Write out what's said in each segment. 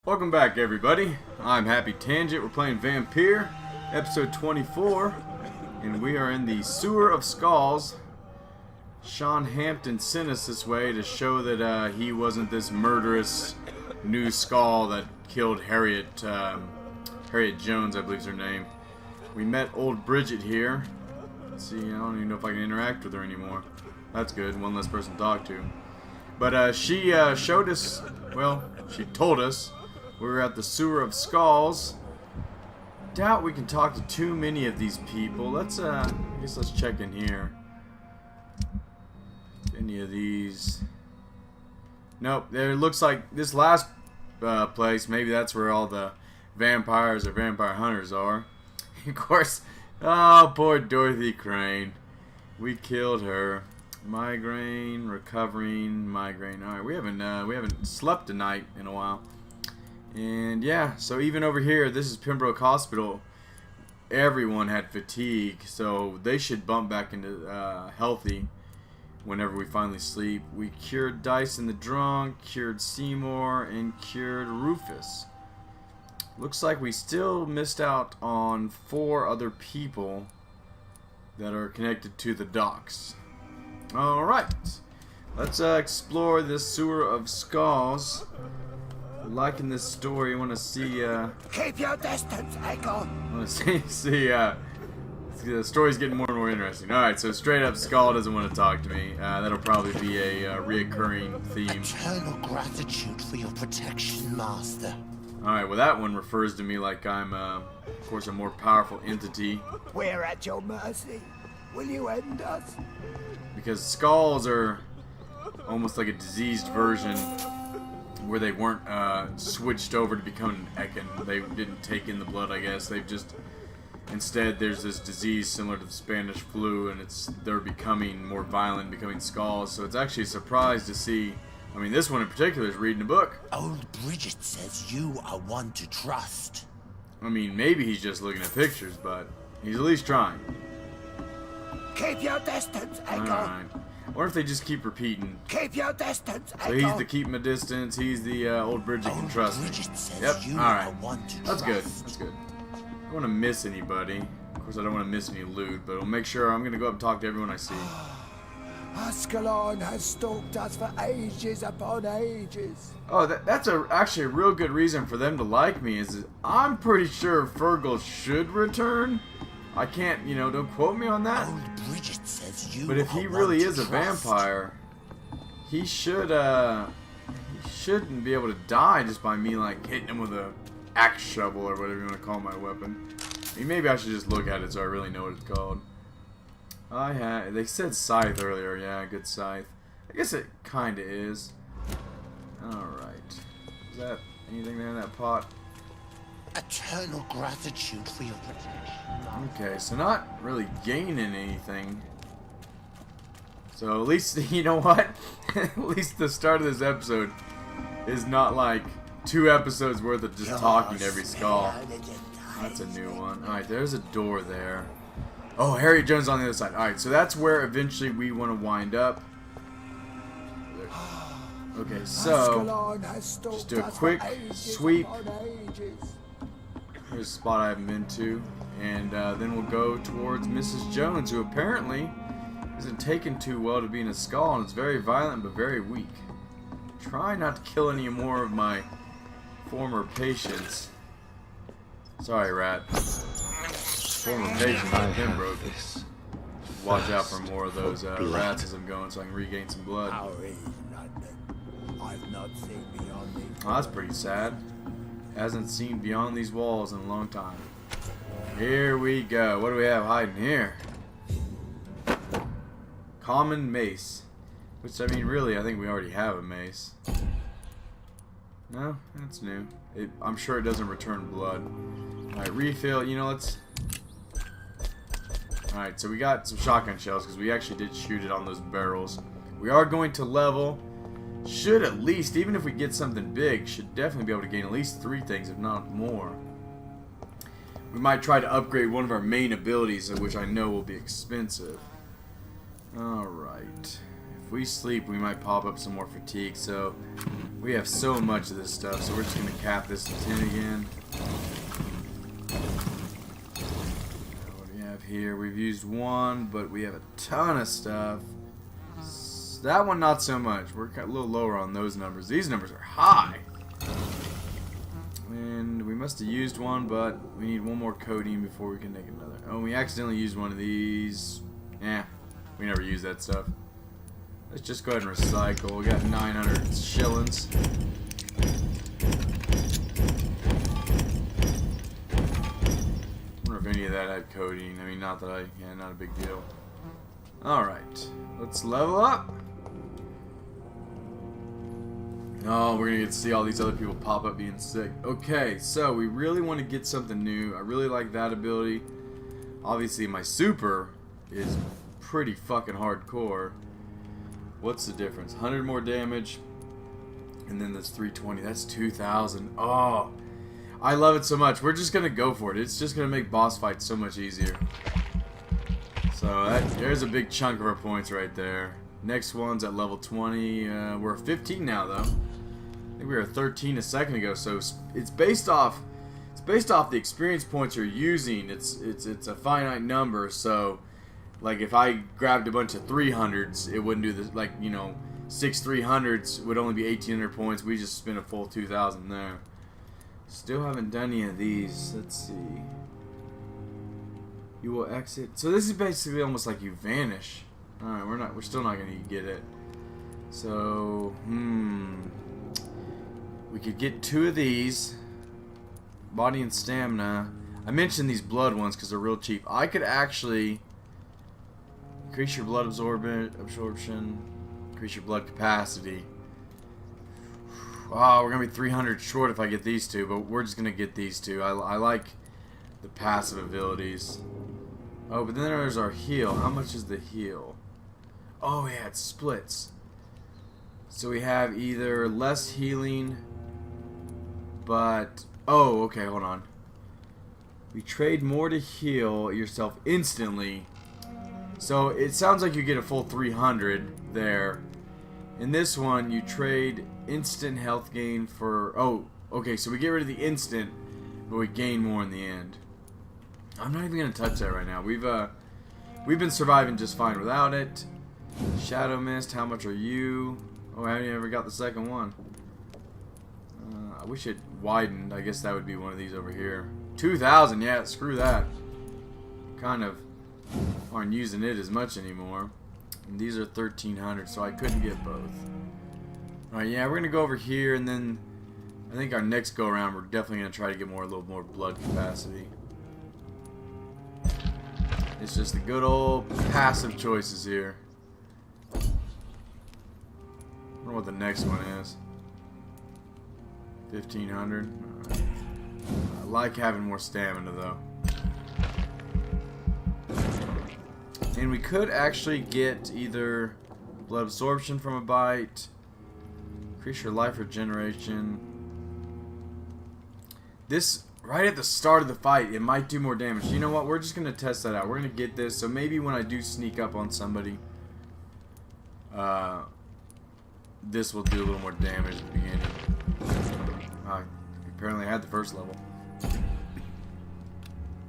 Welcome back, everybody. I'm Happy Tangent. We're playing Vampyr, episode 24, and we are in the Sewer of Skulls. Sean Hampton sent us this way to show that he wasn't this murderous new skull that killed Harriet Jones, I believe is her name. We met old Bridget here. Let's see, I don't even know if I can interact with her anymore. That's good, one less person to talk to. But she showed us, well, she told us we were at the Sewer of Skulls. Doubt we can talk to too many of these people. Let's, I guess let's check in here. Any of these? Nope, there looks like this last place, maybe that's where all the vampires or vampire hunters are. Of course, oh, poor Dorothy Crane. We killed her. Migraine, recovering, migraine. Alright, we haven't slept a night in a while. And yeah, so even over here, this is Pembroke Hospital. Everyone had fatigue, so they should bump back into healthy whenever we finally sleep. We cured Dyson the Drunk, cured Seymour, and cured Rufus. Looks like we still missed out on 4 other people that are connected to the docks. Alright, let's explore this Sewer of Skulls. Liking this story, you want to see keep your distance, Echo. Want to see the story's getting more and more interesting. Alright, so straight up Skull doesn't want to talk to me. That'll probably be a reoccurring theme. Eternal gratitude for your protection, Master. Alright, well that one refers to me like I'm of course a more powerful entity. We're at your mercy. Will you end us? Because skulls are almost like a diseased version where they weren't switched over to become an Ekin. They didn't take in the blood, I guess. They've just, instead there's this disease similar to the Spanish flu, and they're becoming more violent, becoming skulls. So it's actually a surprise to see, I mean this one in particular is reading a book. Old Bridget says you are one to trust. I mean maybe he's just looking at pictures, but he's at least trying. Keep your distance, Echo. Alright. Or if they just keep repeating. Keep your distance, Echo. So he's the keep him a distance, he's the old Bridget can trust. Yep, alright. That's good, that's good. I don't want to miss anybody. Of course I don't want to miss any loot, but I'll make sure I'm going to go up and talk to everyone I see. Ascalon has stalked us for ages upon ages. Oh, that's actually a real good reason for them to like me, is I'm pretty sure Fergal should return. I can't, you know, don't quote me on that. Old Bridget says you but if he really is a vampire, he shouldn't be able to die just by me like hitting him with a axe shovel or whatever you want to call my weapon. I mean, maybe I should just look at it so I really know what it's called. They said scythe earlier, yeah, good scythe. I guess it kinda is. Alright. Is that anything there in that pot? Eternal gratitude for your protection. Okay, so not really gaining anything. So at least, you know what? At least the start of this episode is not like 2 episodes worth of just talking to every skull. That's a new one. Alright, there's a door there. Oh, Harriet Jones on the other side. Alright, so that's where eventually we want to wind up. Okay, so just do a quick sweep. There's a spot I haven't been to, and then we'll go towards Mrs. Jones, who apparently isn't taken too well to being a skull, and it's very violent but very weak. Try not to kill any more of my former patients. Sorry, rat. Former patients like Pembroke. Watch out for more of those rats as I'm going, so I can regain some blood. I've not seen beyond these. Oh, that's pretty sad. Hasn't seen beyond these walls in a long time. Here we go. What do we have hiding here? Common mace. Which, I mean, really, I think we already have a mace. No? That's new. I'm sure it doesn't return blood. Alright, refill. You know, let's... Alright, so we got some shotgun shells because we actually did shoot it on those barrels. We are going to level... Should at least, even if we get something big, should definitely be able to gain at least 3 things, if not more. We might try to upgrade one of our main abilities, which I know will be expensive. Alright. If we sleep, we might pop up some more fatigue, so We have so much of this stuff, so we're just going to cap this to 10 again. What do we have here? We've used one, but we have a ton of stuff. That one, not so much. We're a little lower on those numbers. These numbers are high. And we must have used one, but we need one more codeine before we can make another. Oh, we accidentally used one of these. Yeah, we never use that stuff. Let's just go ahead and recycle. We got 900 shillings. Wonder if any of that had codeine. I mean, not that yeah, not a big deal. Alright, let's level up. Oh, we're gonna get to see all these other people pop up being sick. Okay, so we really want to get something new. I really like that ability. Obviously, my super is pretty fucking hardcore. What's the difference? 100 more damage, and then this 320. That's 2,000. Oh, I love it so much. We're just gonna go for it. It's just gonna make boss fights so much easier. So there's a big chunk of our points right there. Next one's at level 20. We're 15 now, though. I think we were 13 a second ago. So it's based off the experience points you're using. It's a finite number. So like if I grabbed a bunch of 300s, it wouldn't do this. Like, you know, 6 300s would only be 1,800 points. We just spent a full 2,000 there. Still haven't done any of these. Let's see. You will exit. So this is basically almost like you vanish. Alright, we're still not gonna get it. So, we could get 2 of these. Body and stamina. I mentioned these blood ones because they're real cheap. I could actually increase your blood absorption, increase your blood capacity. Oh, we're gonna be 300 short if I get these 2, but we're just gonna get these 2. I like the passive abilities. Oh, but then there's our heal. How much is the heal? Oh yeah, it splits. So we have either less healing, but oh, okay, hold on. We trade more to heal yourself instantly. So it sounds like you get a full 300 there. In this one, you trade instant health gain for... Oh, okay, so we get rid of the instant, but we gain more in the end. I'm not even going to touch that right now. We've been surviving just fine without it. Shadow Mist, how much are you? Oh, I haven't ever got the second one. I wish it widened. I guess that would be one of these over here. 2,000, yeah, screw that. Kind of aren't using it as much anymore. And these are 1,300, so I couldn't get both. Alright, yeah, we're going to go over here, and then I think our next go around, we're definitely going to try to get a little more blood capacity. It's just the good old passive choices here. I wonder what the next one is. 1,500. Right. I like having more stamina though. And we could actually get either blood absorption from a bite, increase your life regeneration. This, right at the start of the fight, it might do more damage. You know what? We're just going to test that out. We're going to get this. So maybe when I do sneak up on somebody, this will do a little more damage at the beginning. Apparently I had the first level.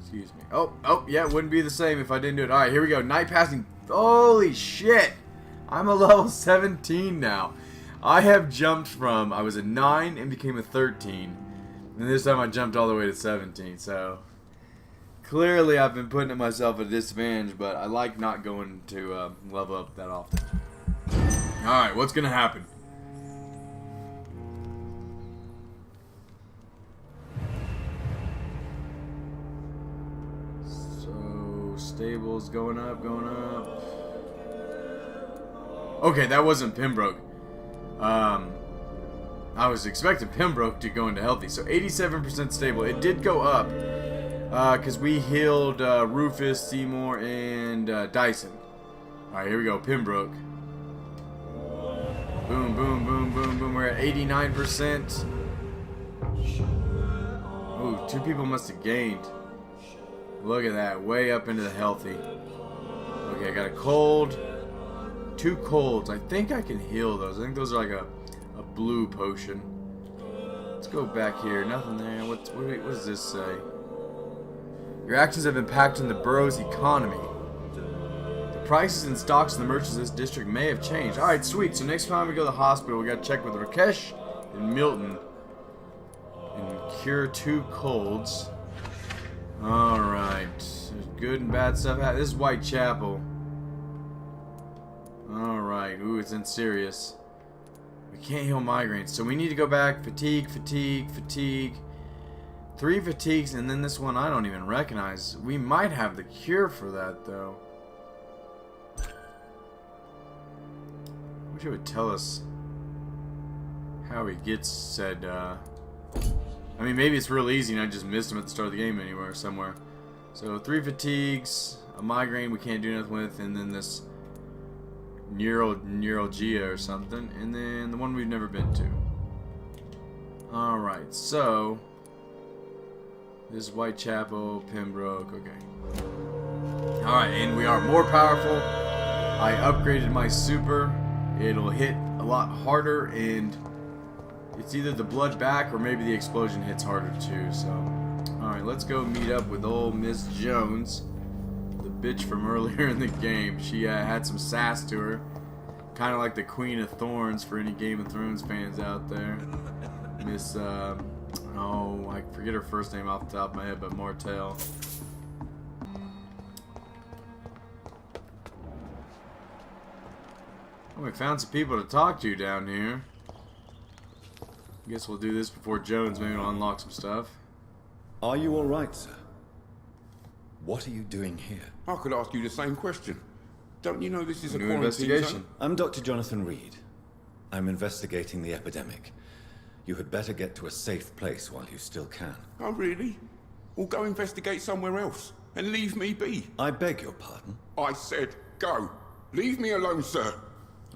Excuse me. Oh, yeah, it wouldn't be the same if I didn't do it. Alright, here we go. Night passing. Holy shit! I'm a level 17 now. I have jumped from, I was a 9 and became a 13. And this time I jumped all the way to 17. So, clearly I've been putting myself at a disadvantage, but I like not going to level up that often. Alright, what's going to happen? Stables going up, going up. Okay, that wasn't Pembroke. I was expecting Pembroke to go into healthy. So 87% stable. It did go up because we healed Rufus, Seymour, and Dyson. Alright, here we go. Pembroke. Boom, boom, boom, boom, boom. We're at 89%. Ooh, 2 people must have gained. Look at that, way up into the healthy. Okay, I got a cold. 2 colds. I think I can heal those. I think those are like a A blue potion. Let's go back here. Nothing there. What does this say? Your actions have impacted the borough's economy. The prices and stocks in the merchants of this district may have changed. Alright, sweet. So next time we go to the hospital, we gotta check with Rakesh and Milton. And cure 2 colds. Alright. There's good and bad stuff. This is Whitechapel. Alright. Ooh, it's in serious. We can't heal migraines. So we need to go back. Fatigue, fatigue, fatigue. 3 fatigues, and then this one I don't even recognize. We might have the cure for that, though. I wish it would tell us how he gets said, I mean, maybe it's real easy and I just missed him at the start of the game somewhere. So 3 fatigues, a migraine we can't do nothing with, and then this neuralgia or something, and then the one we've never been to. Alright, so this is Whitechapel, Pembroke, okay. Alright, and we are more powerful. I upgraded my super. It'll hit a lot harder, and it's either the blood back or maybe the explosion hits harder too. So, alright, let's go meet up with old Miss Jones, the bitch from earlier in the game. She had some sass to her, kind of like the Queen of Thorns for any Game of Thrones fans out there. Miss, oh, I forget her first name off the top of my head, but Martell. Oh, we found some people to talk to down here. I guess we'll do this before Jones. Maybe we'll unlock some stuff. Are you all right, sir? What are you doing here? I could ask you the same question. Don't you know this is a New quarantine investigation. zone? I'm Dr. Jonathan Reed. I'm investigating the epidemic. You had better get to a safe place while you still can. Oh, really? Well, go investigate somewhere else and leave me be. I beg your pardon? I said go. Leave me alone, sir.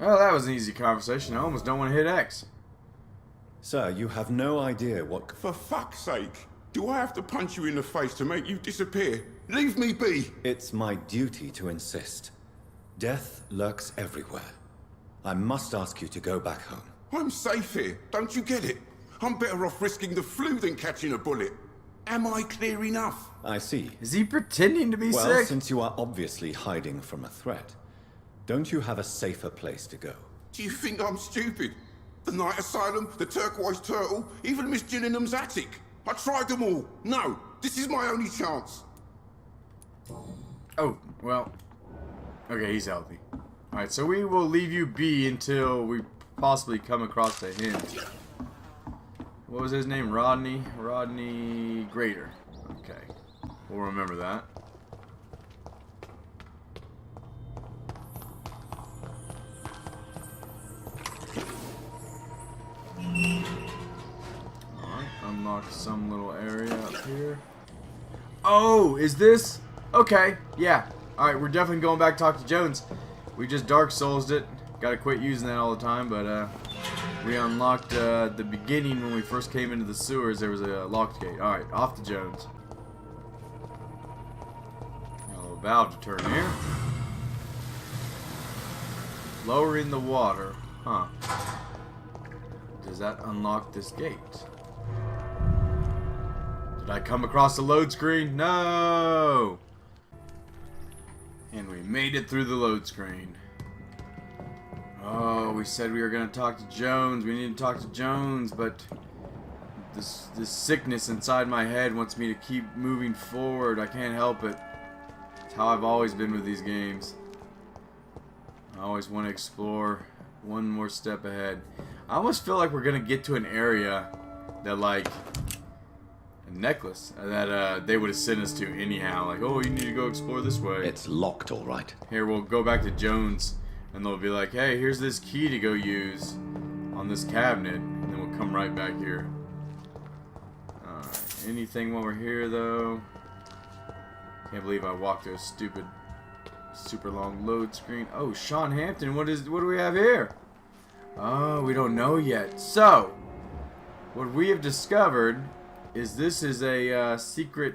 Well, that was an easy conversation. I almost don't want to hit X. Sir, you have no idea what... For fuck's sake. Do I have to punch you in the face to make you disappear? Leave me be. It's my duty to insist. Death lurks everywhere. I must ask you to go back home. I'm safe here. Don't you get it? I'm better off risking the flu than catching a bullet. Am I clear enough? I see. Is he pretending to be Well, sick? since you are obviously hiding from a threat, don't you have a safer place to go? Do you think I'm stupid? The Night Asylum, the Turquoise Turtle, even Miss Gillingham's attic. I tried them all. No, this is my only chance. Oh, well. Okay, he's healthy. Alright, so we will leave you be until we possibly come across a hint. What was his name? Rodney? Rodney Grader. Okay. We'll remember that. Alright, unlock some little area up here. Oh, is this? Okay, yeah. Alright, we're definitely going back to talk to Jones. We just Dark Souls'd it. Gotta quit using that all the time, but we unlocked the beginning when we first came into the sewers. There was a locked gate. Alright, off to Jones. Got a little valve to turn here. Lowering the water. Huh. Does that unlock this gate? Did I come across the load screen? No! And we made it through the load screen. Oh, we said we were going to talk to Jones. We need to talk to Jones, but this sickness inside my head wants me to keep moving forward. I can't help it. It's how I've always been with these games. I always want to explore one more step ahead. I almost feel like we're going to get to an area that, like, a necklace that they would have sent us to anyhow. Like, oh, you need to go explore this way. It's locked, all right. Here, we'll go back to Jones, and they'll be like, hey, here's this key to go use on this cabinet, and then we'll come right back here. Alright, anything while we're here, though? Can't believe I walked through a stupid, super long load screen. Oh, Sean Hampton, what do we have here? Oh, we don't know yet. So, what we have discovered is this is a secret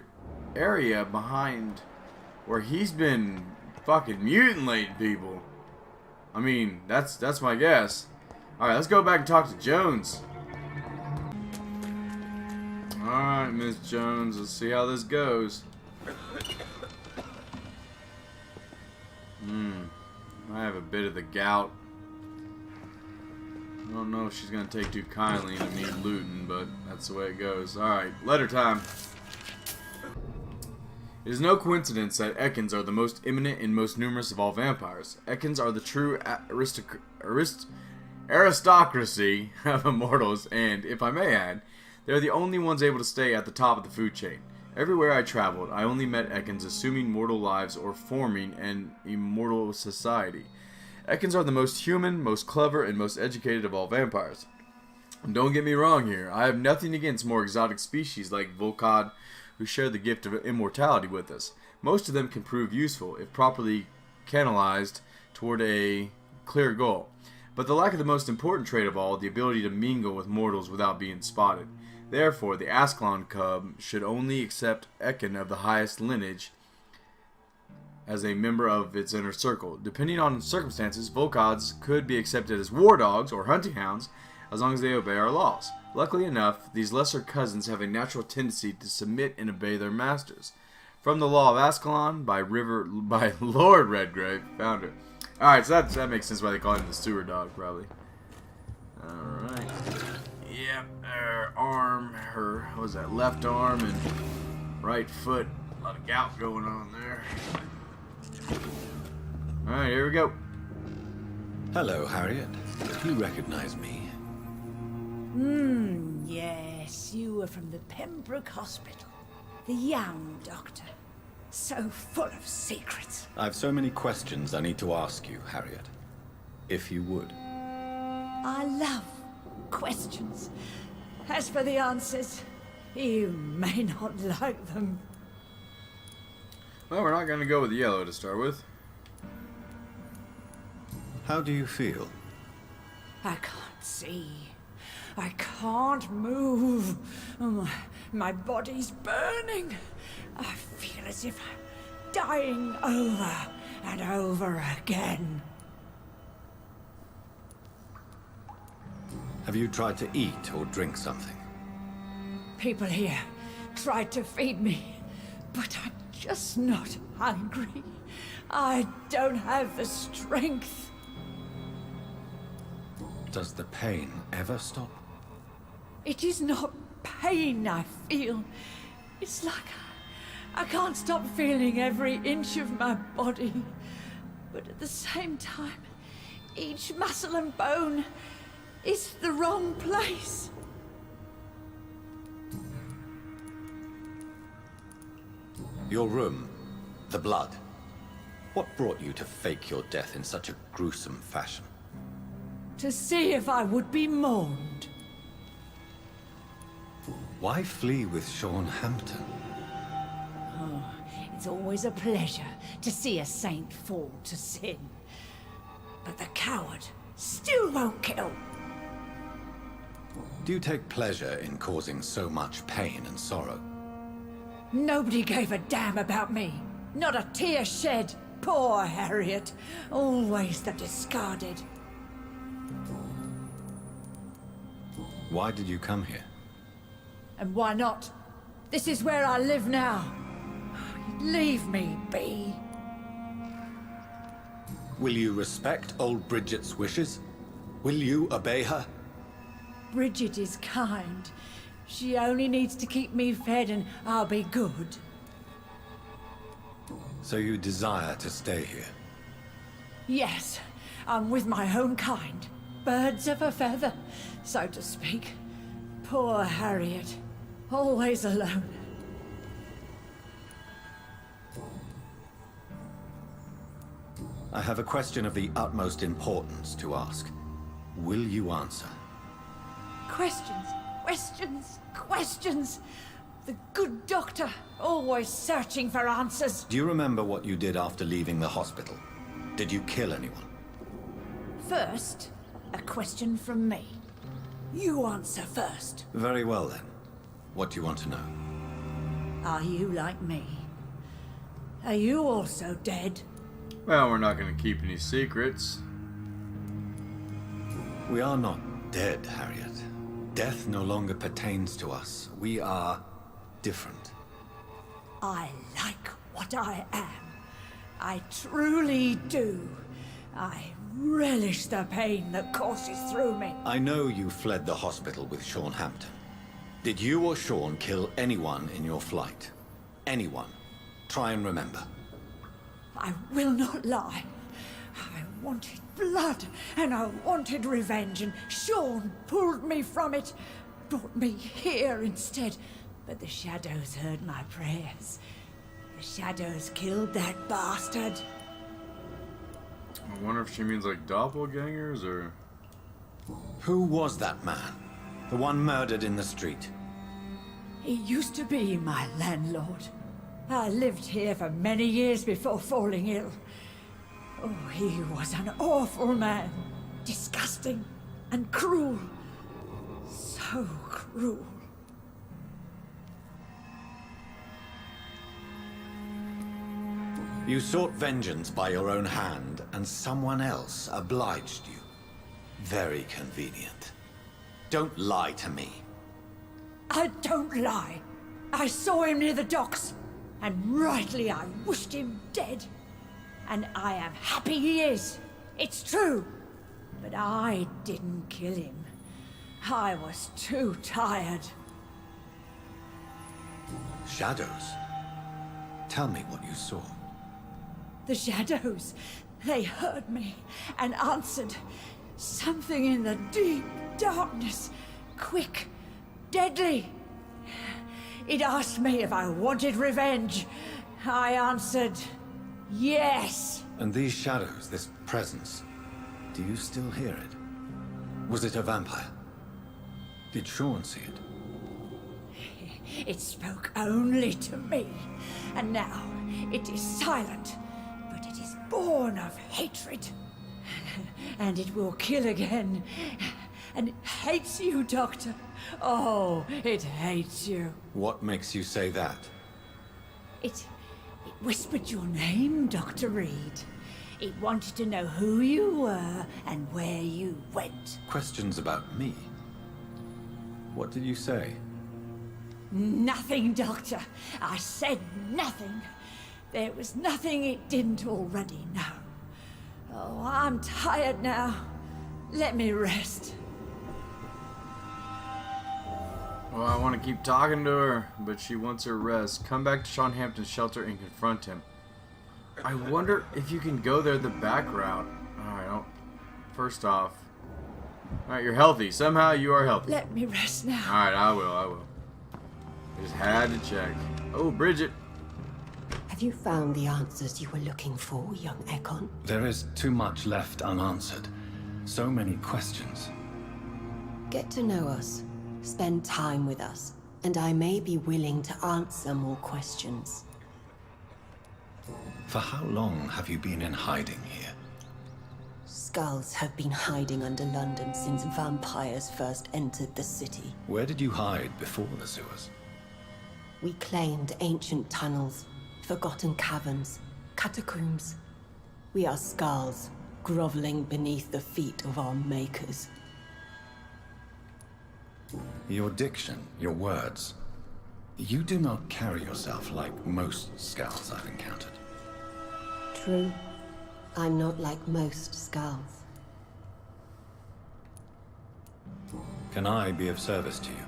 area behind where he's been fucking mutilating people. I mean, that's my guess. Alright, let's go back and talk to Jones. Alright, Miss Jones, let's see how this goes. I have a bit of the gout. I don't know if she's going to take too kindly to me looting, but that's the way it goes. Alright, letter time. It is no coincidence that Ekans are the most eminent and most numerous of all vampires. Ekans are the true aristocracy of immortals, and, if I may add, they are the only ones able to stay at the top of the food chain. Everywhere I traveled, I only met Ekans assuming mortal lives or forming an immortal society. Ekans are the most human, most clever, and most educated of all vampires. And don't get me wrong here, I have nothing against more exotic species like Volkod, who share the gift of immortality with us. Most of them can prove useful, if properly canalized toward a clear goal. But the lack of the most important trait of all, the ability to mingle with mortals without being spotted. Therefore, the Ascalon cub should only accept Ekan of the highest lineage as a member of its inner circle. Depending on circumstances, Volkods could be accepted as war dogs or hunting hounds as long as they obey our laws. Luckily enough, these lesser cousins have a natural tendency to submit and obey their masters. From the Law of Ascalon by Lord Redgrave, founder. Alright, so that makes sense why they call him the sewer dog, probably. Alright. Yep, her arm, her, what was that, left arm and right foot. A lot of gout going on there. Alright, here we go. Hello, Harriet. Do you recognize me? Yes, you were from the Pembroke Hospital. The young doctor. So full of secrets. I've so many questions I need to ask you, Harriet. If you would. I love questions. As for the answers, you may not like them. Well, we're not going to go with yellow to start with. How do you feel? I can't see. I can't move. My body's burning. I feel as if I'm dying over and over again. Have you tried to eat or drink something? People here tried to feed me, but I'm just not hungry. I don't have the strength. Does the pain ever stop? It is not pain I feel. It's like I can't stop feeling every inch of my body. But at the same time, each muscle and bone is the wrong place. Your room, the blood. What brought you to fake your death in such a gruesome fashion? To see if I would be mourned. Why flee with Sean Hampton? It's always a pleasure to see a saint fall to sin. But the coward still won't kill. Do you take pleasure in causing so much pain and sorrow? Nobody gave a damn about me. Not a tear shed. Poor Harriet. Always the discarded. Why did you come here? And why not? This is where I live now. Leave me be. Will you respect old Bridget's wishes? Will you obey her? Bridget is kind. She only needs to keep me fed and I'll be good. So you desire to stay here? Yes, I'm with my own kind. Birds of a feather, so to speak. Poor Harriet. Always alone. I have a question of the utmost importance to ask. Will you answer? Questions, questions, questions. The good doctor, always searching for answers. Do you remember what you did after leaving the hospital? Did you kill anyone? First, a question from me. You answer first. Very well then. What do you want to know? Are you like me? Are you also dead? Well, we're not going to keep any secrets. We are not dead, Harriet. Death no longer pertains to us. We are different. I like what I am. I truly do. I relish the pain that courses through me. I know you fled the hospital with Sean Hampton. Did you or Sean kill anyone in your flight? Anyone? Try and remember. I will not lie. I wanted blood, and I wanted revenge, and Sean pulled me from it, brought me here instead. But the shadows heard my prayers. The shadows killed that bastard. I wonder if she means like doppelgangers or... Who was that man? The one murdered in the street? He used to be my landlord. I lived here for many years before falling ill. Oh, he was an awful man. Disgusting and cruel. So cruel. You sought vengeance by your own hand, and someone else obliged you. Very convenient. Don't lie to me. I don't lie. I saw him near the docks, and rightly I wished him dead. And I am happy he is. It's true. But I didn't kill him. I was too tired. Shadows? Tell me what you saw. The shadows, they heard me and answered. Something in the deep darkness, quick, deadly. It asked me if I wanted revenge. I answered, yes. And these shadows, this presence, do you still hear it? Was it a vampire? Did Sean see it? It spoke only to me, and now it is silent, but it is born of hatred. And it will kill again. And it hates you, Doctor. Oh, it hates you. What makes you say that? It whispered your name, Dr. Reed. It wanted to know who you were and where you went. Questions about me? What did you say? Nothing, Doctor. I said nothing. There was nothing it didn't already know. Oh, I'm tired now. Let me rest. Well, I want to keep talking to her, but she wants her rest. Come back to Sean Hampton's shelter and confront him. I wonder if you can go there the back route. Alright, first off. Alright, you're healthy. Somehow you are healthy. Let me rest now. Alright, I will. Just had to check. Oh, Bridget. Have you found the answers you were looking for, young Ekon? There is too much left unanswered. So many questions. Get to know us. Spend time with us. And I may be willing to answer more questions. For how long have you been in hiding here? Skulls have been hiding under London since vampires first entered the city. Where did you hide before the sewers? We claimed ancient tunnels, forgotten caverns, catacombs. We are skulls, groveling beneath the feet of our makers. Your diction, your words. You do not carry yourself like most skulls I've encountered. True. I'm not like most skulls. Can I be of service to you?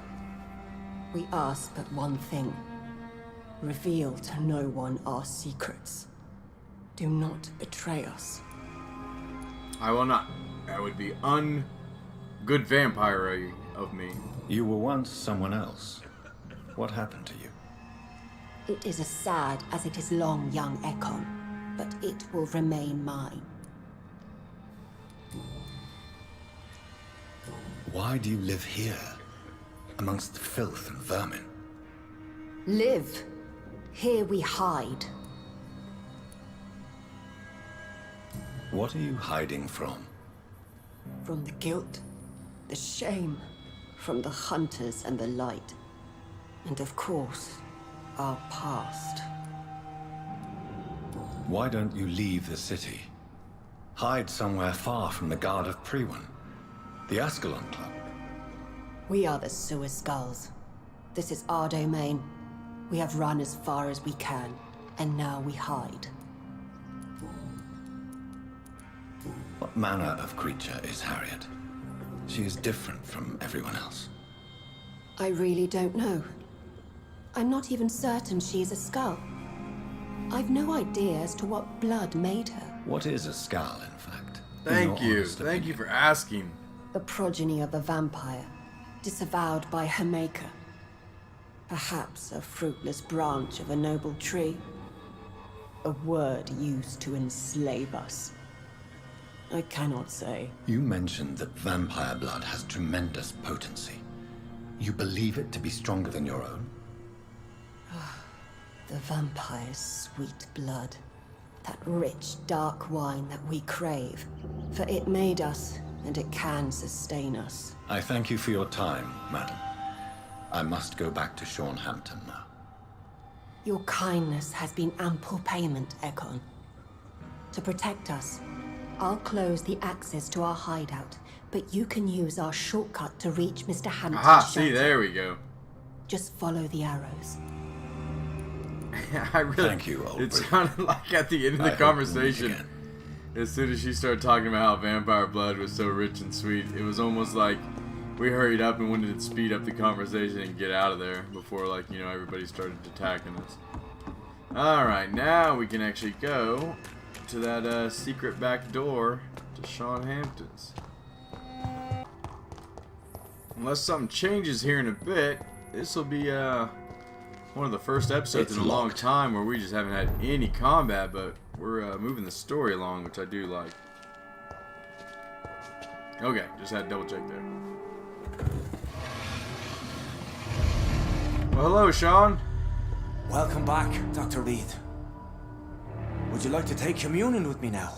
We ask but one thing. Reveal to no one our secrets. Do not betray us. I will not. That would be good vampire of me. You were once someone else. What happened to you? It is as sad as it is long, young Ekon, but it will remain mine. Why do you live here, amongst the filth and vermin? Live. Here we hide. What are you hiding from? From the guilt, the shame, from the hunters and the light. And of course, our past. Why don't you leave the city? Hide somewhere far from the Guard of Priwen. The Ascalon Club. We are the Sewer Skulls. This is our domain. We have run as far as we can, and now we hide. What manner of creature is Harriet? She is different from everyone else. I really don't know. I'm not even certain she is a skull. I've no idea as to what blood made her. What is a skull, in fact? Thank In your you. honest Thank you opinion? for asking. The progeny of a vampire, disavowed by her maker. Perhaps a fruitless branch of a noble tree. A word used to enslave us. I cannot say. You mentioned that vampire blood has tremendous potency. You believe it to be stronger than your own? The vampire's sweet blood. That rich, dark wine that we crave. For it made us, and it can sustain us. I thank you for your time, madam. I must go back to Hampton now. Your kindness has been ample payment, Ekon. To protect us, I'll close the access to our hideout, but you can use our shortcut to reach Mr. Hampton's Aha, shelter. see, there we go. Just follow the arrows. I really, Thank you, old it Brie. sounded like at the end of I the hope we'll meet conversation, again. as soon as she started talking about how vampire blood was so rich and sweet, it was almost like we hurried up and wanted to speed up the conversation and get out of there before, like, you know, everybody started attacking us. Alright, now we can actually go to that secret back door to Sean Hampton's. Unless something changes here in a bit, this will be one of the first episodes It's in a long locked. time where we just haven't had any combat, but we're moving the story along, which I do like. Okay, just had to double check there. Well, hello, Sean. Welcome back, Dr. Reed. Would you like to take communion with me now?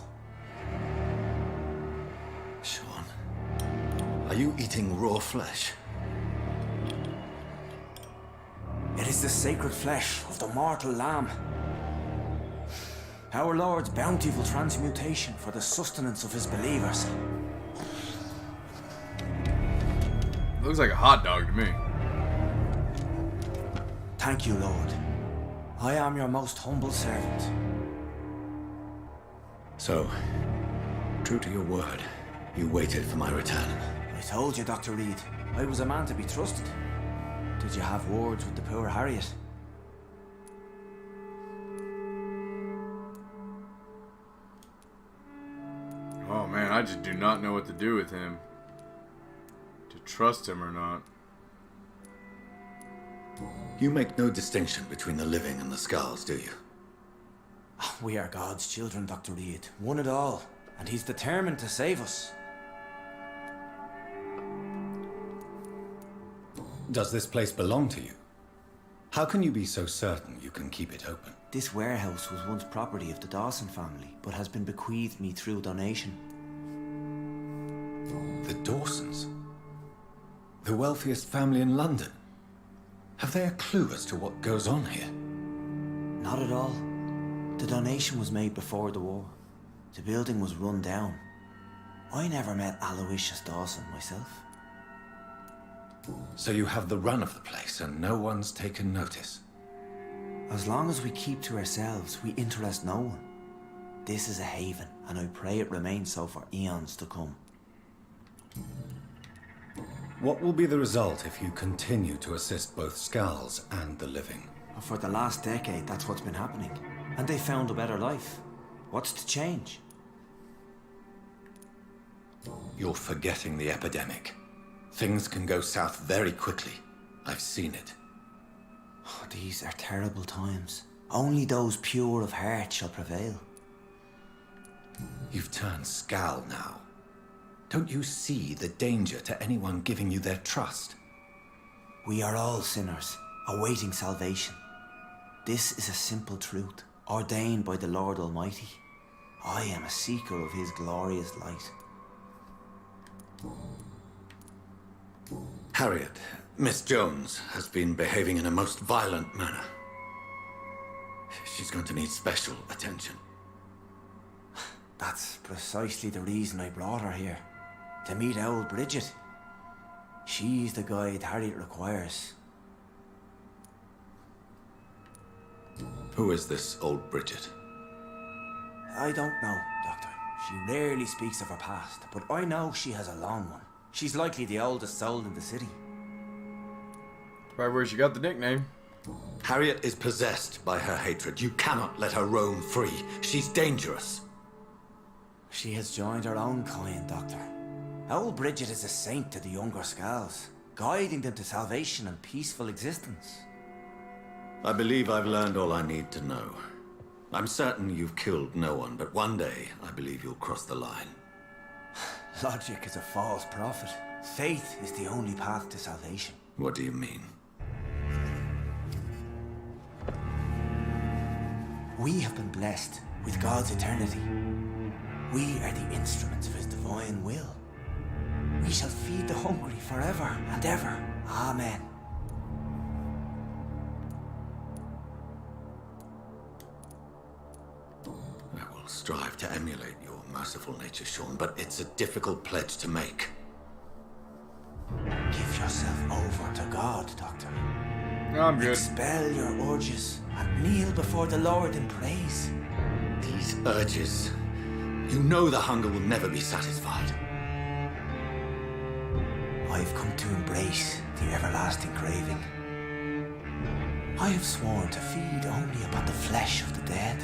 Sean, are you eating raw flesh? It is the sacred flesh of the mortal lamb. Our Lord's bountiful transmutation for the sustenance of his believers. Looks like a hot dog to me. Thank you, Lord. I am your most humble servant. So, true to your word, you waited for my return. I told you, Dr. Reed, I was a man to be trusted. Did you have words with the poor Harriet? Oh man, I just do not know what to do with him. To trust him or not. You make no distinction between the living and the skulls, do you? We are God's children, Dr. Reed. One and all. And he's determined to save us. Does this place belong to you? How can you be so certain you can keep it open? This warehouse was once property of the Dawson family, but has been bequeathed me through donation. The Dawsons? The wealthiest family in London? Have they a clue as to what goes on here? Not at all. The donation was made before the war. The building was run down. I never met Aloysius Dawson myself. So you have the run of the place and no one's taken notice? As long as we keep to ourselves, we interest no one. This is a haven, and I pray it remains so for eons to come. What will be the result if you continue to assist both skulls and the living? For the last decade, that's what's been happening. And they found a better life. What's to change? You're forgetting the epidemic. Things can go south very quickly. I've seen it. Oh, these are terrible times. Only those pure of heart shall prevail. You've turned Skal now. Don't you see the danger to anyone giving you their trust? We are all sinners, awaiting salvation. This is a simple truth, ordained by the Lord Almighty. I am a seeker of his glorious light. Harriet, Miss Jones has been behaving in a most violent manner. She's going to need special attention. That's precisely the reason I brought her here. to meet old Bridget. She's the guide Harriet requires. Who is this old Bridget? I don't know, Doctor. She rarely speaks of her past, but I know she has a long one. She's likely the oldest soul in the city. Probably where she got the nickname. Harriet is possessed by her hatred. You cannot let her roam free. She's dangerous. She has joined her own kind, Doctor. Old Bridget is a saint to the younger Skulls, guiding them to salvation and peaceful existence. I believe I've learned all I need to know. I'm certain you've killed no one, but one day I believe you'll cross the line. Logic is a false prophet. Faith is the only path to salvation. What do you mean? We have been blessed with God's eternity. We are the instruments of His divine will. We shall feed the hungry forever and ever. Amen. I will strive to emulate your merciful nature, Sean, but it's a difficult pledge to make. Give yourself over to God, Doctor. I'm good. Expel your urges and kneel before the Lord in praise. These urges. You know the hunger will never be satisfied. I've come to embrace the everlasting craving. I have sworn to feed only upon the flesh of the dead.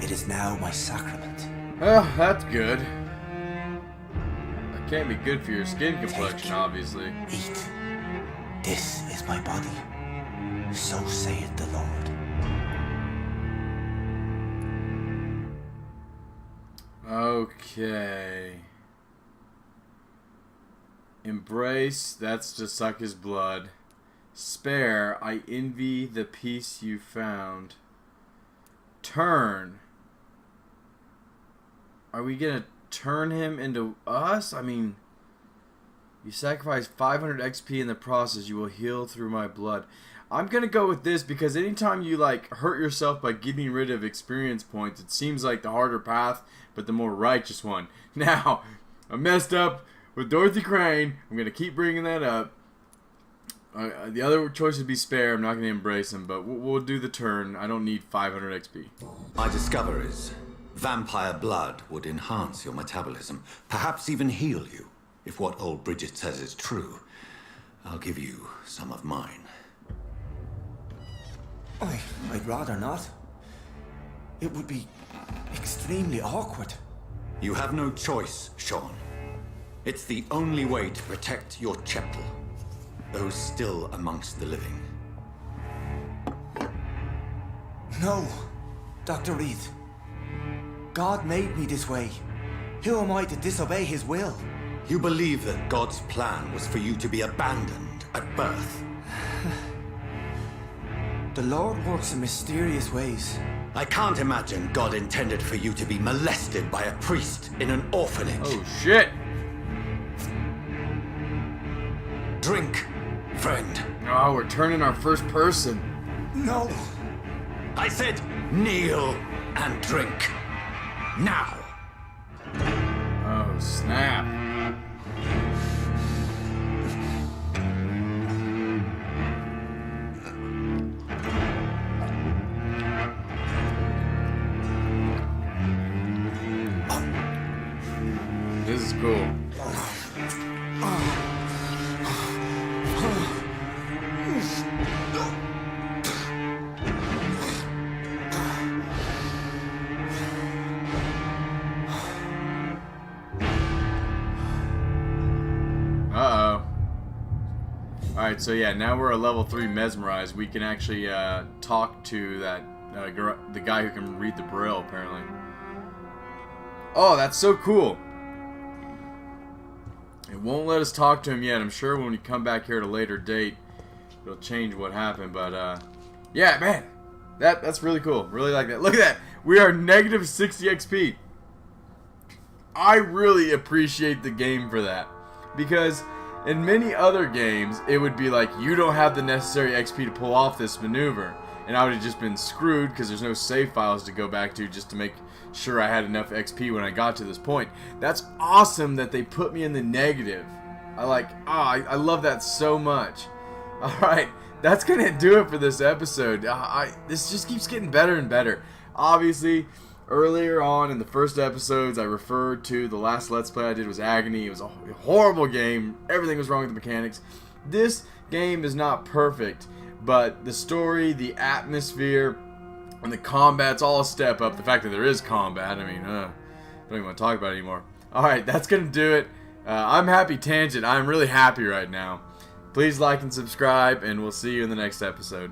It is now my sacrament. Oh, that's good. That can't be good for your skin complexion, obviously. Eat. This is my body. So saith the Lord. Okay. Embrace, that's to suck his blood. Spare, I envy the peace you found. Turn. Are we gonna turn him into us? I mean, you sacrifice 500 XP in the process, you will heal through my blood. I'm gonna go with this because anytime you like hurt yourself by getting rid of experience points, it seems like the harder path, but the more righteous one. Now, I messed up with Dorothy Crane. I'm gonna keep bringing that up. The other choice would be spare. I'm not gonna embrace him, but we'll do the turn. I don't need 500 XP. My discoveries. Vampire blood would enhance your metabolism, perhaps even heal you. If what old Bridget says is true, I'll give you some of mine. I'd rather not. It would be extremely awkward. You have no choice, Sean. It's the only way to protect your cheptel, those still amongst the living. No, Dr. Reed. God made me this way. Who am I to disobey His will? You believe that God's plan was for you to be abandoned at birth. The Lord works in mysterious ways. I can't imagine God intended for you to be molested by a priest in an orphanage. Oh shit! Drink, friend. Oh, we're turning our first person. No! I said kneel and drink. Now. Oh snap! This is cool. Alright, so yeah, now we're a level 3 mesmerized. We can actually talk to that the guy who can read the braille, apparently. Oh, that's so cool. It won't let us talk to him yet. I'm sure when we come back here at a later date, it'll change what happened. But yeah, man, that's really cool. Really like that. Look at that. We are negative 60 XP. I really appreciate the game for that, because in many other games, it would be like, you don't have the necessary XP to pull off this maneuver. and I would have just been screwed because there's no save files to go back to just to make sure I had enough XP when I got to this point. That's awesome that they put me in the negative. I love that so much. Alright, that's gonna do it for this episode. This just keeps getting better and better. Obviously, earlier on in the first episodes, I referred to the last Let's Play I did was Agony. It was a horrible game. Everything was wrong with the mechanics. This game is not perfect, but the story, the atmosphere, and the combat's all a step up. The fact that there is combat, I mean, don't even want to talk about it anymore. Alright, that's gonna do it. I'm Happy Tangent. I'm really happy right now. Please like and subscribe, and we'll see you in the next episode.